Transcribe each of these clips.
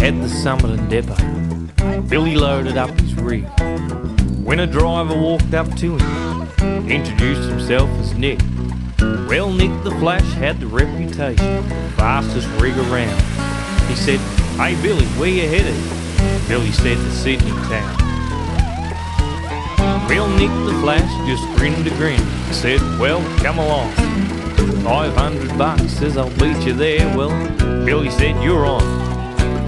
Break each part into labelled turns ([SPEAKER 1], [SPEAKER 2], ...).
[SPEAKER 1] At the Summerton depot, Billy loaded up his rig. When a driver walked up to him, introduced himself as Nick. Well, Nick the Flash had the reputation, fastest rig around. He said, "Hey Billy, where you headed?" Billy said, "To Sydney town." Well, Nick the Flash just grinned a grin and said, "Well, come along. $500 says I'll beat you there." Well, Billy said, "You're on."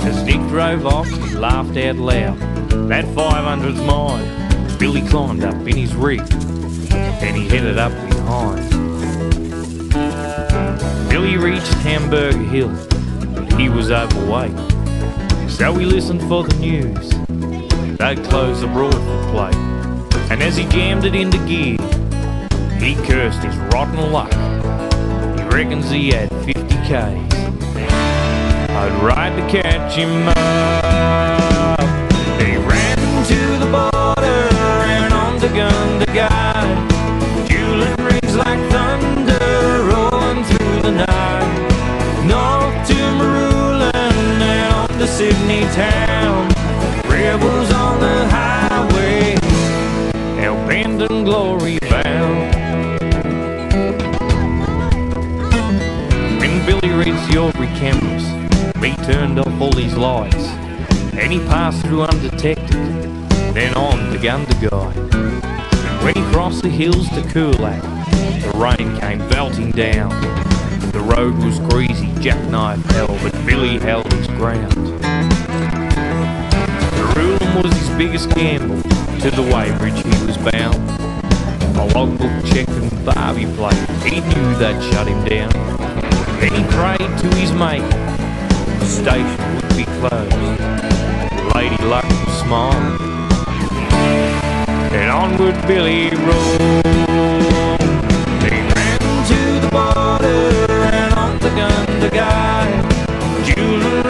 [SPEAKER 1] As Nick drove off, he laughed out loud. "That 500's mine." Billy climbed up in his rig, and he headed up behind. Billy reached Hamburger Hill, but he was overweight, so he listened for the news. They'd close the Broadford plate, and as he jammed it into gear, he cursed his rotten luck. He reckons he had 50 Ks. I'd ride to catch him up. They ran to the border and on the gun to guide, dueling rigs like thunder rolling through the night. North to Marulan and on to Sydney town, rebels on the highway, hell bent and glory bound. When Billy reads the Aubrey cameras, he turned off all his lights, and he passed through undetected, then on to Gundagai. When he crossed the hills to Coolac, the rain came belting down. The road was greasy, jackknife hell, but Billy held his ground. Marulan was his biggest gamble, to the Weybridge he was bound. A logbook check and Barbie plate, he knew they'd shut him down. Then he prayed to his mate, the station would be closed. Lady Luck was smiling, and onward Billy rolled. They ran to the border and on the Gundagai, dueling